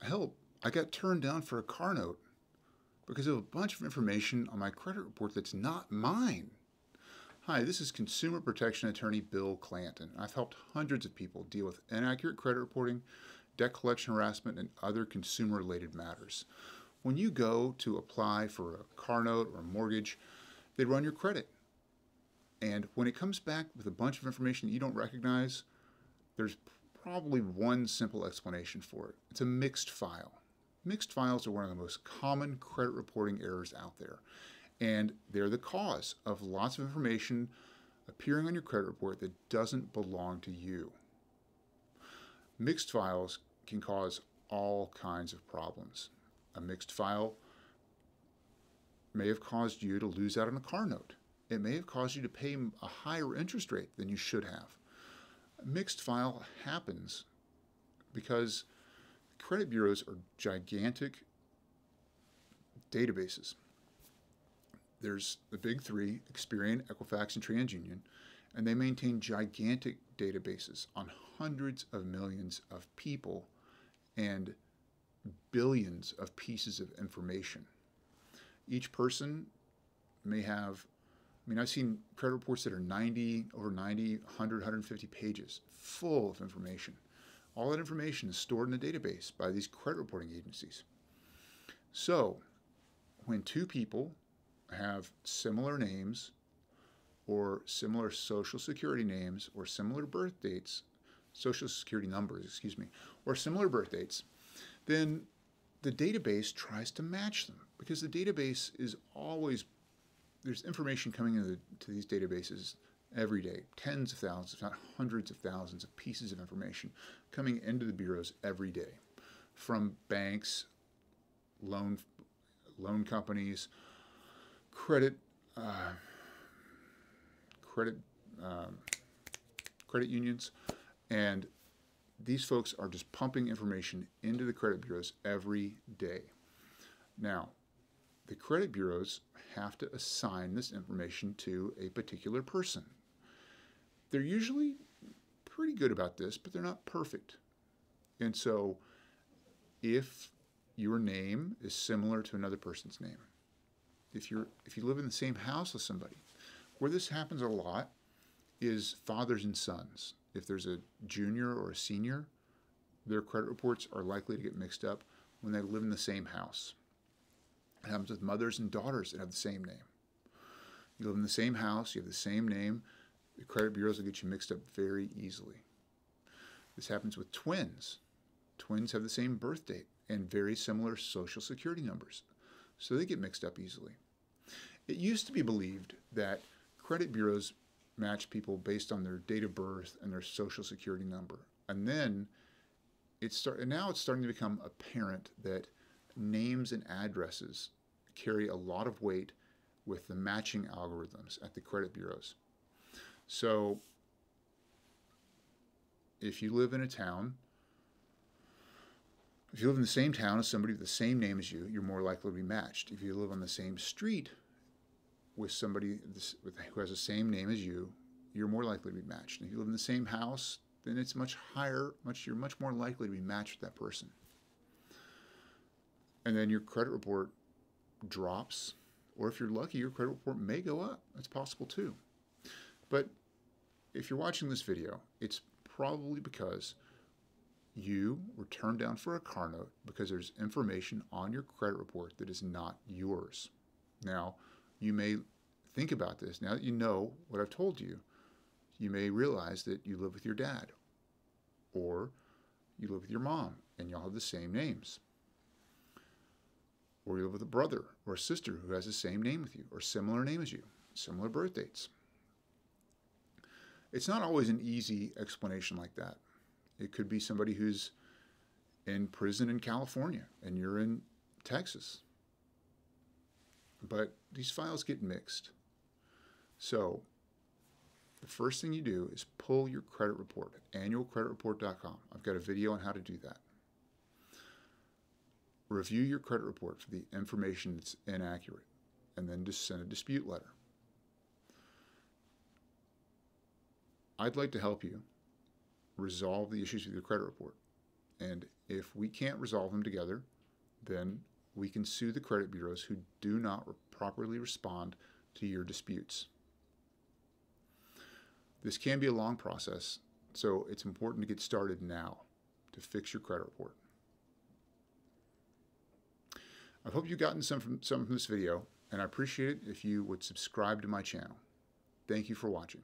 Help, I got turned down for a car note because of a bunch of information on my credit report that's not mine. Hi, this is Consumer Protection Attorney Bill Clanton. I've helped hundreds of people deal with inaccurate credit reporting, debt collection harassment, and other consumer-related matters. When you go to apply for a car note or a mortgage, they run your credit. And when it comes back with a bunch of information that you don't recognize, there's probably one simple explanation for it. It's a mixed file. Mixed files are one of the most common credit reporting errors out there, and they're the cause of lots of information appearing on your credit report that doesn't belong to you. Mixed files can cause all kinds of problems. A mixed file may have caused you to lose out on a car note. It may have caused you to pay a higher interest rate than you should have. A mixed file happens because credit bureaus are gigantic databases. There's the big three, Experian, Equifax, and TransUnion, and they maintain gigantic databases on hundreds of millions of people and billions of pieces of information. Each person may have, I've seen credit reports that are over 90, 100, 150 pages, full of information. All that information is stored in a database by these credit reporting agencies. So, when two people have similar names or similar social security names or similar birth dates, social security numbers, excuse me, or similar birth dates, then the database tries to match them because the database is always, there's information coming into these databases every day, tens of thousands, if not hundreds of thousands of pieces of information coming into the bureaus every day from banks, loan companies, credit unions, and these folks are just pumping information into the credit bureaus every day. Now, the credit bureaus have to assign this information to a particular person. They're usually pretty good about this, but they're not perfect. And so if your name is similar to another person's name, if you live in the same house with somebody, where this happens a lot is fathers and sons. If there's a junior or a senior, their credit reports are likely to get mixed up when they live in the same house. It happens with mothers and daughters that have the same name. You live in the same house, you have the same name, the credit bureaus will get you mixed up very easily. This happens with twins. Twins have the same birth date and very similar social security numbers, so they get mixed up easily. It used to be believed that credit bureaus match people based on their date of birth and their social security number. And then now it's starting to become apparent that names and addresses carry a lot of weight with the matching algorithms at the credit bureaus. So if you live in a town, if you live in the same town as somebody with the same name as you, you're more likely to be matched. If you live on the same street with somebody who has the same name as you, you're more likely to be matched. And if you live in the same house, then it's you're much more likely to be matched with that person. And then your credit report drops, or if you're lucky, your credit report may go up. That's possible too. But if you're watching this video, it's probably because you were turned down for a car note because there's information on your credit report that is not yours. Now, you may think about this. Now that you know what I've told you, you may realize that you live with your dad, or you live with your mom, and y'all have the same names. Or you live with a brother or a sister who has the same name with you, or similar name as you, similar birth dates. It's not always an easy explanation like that. It could be somebody who's in prison in California and you're in Texas. But these files get mixed. So the first thing you do is pull your credit report at annualcreditreport.com. I've got a video on how to do that. Review your credit report for the information that's inaccurate, and then just send a dispute letter. I'd like to help you resolve the issues with your credit report. And If we can't resolve them together, then we can sue the credit bureaus who do not properly respond to your disputes. This can be a long process, so it's important to get started now to fix your credit report. I hope you've gotten some from this video, and I appreciate it if you would subscribe to my channel. Thank you for watching.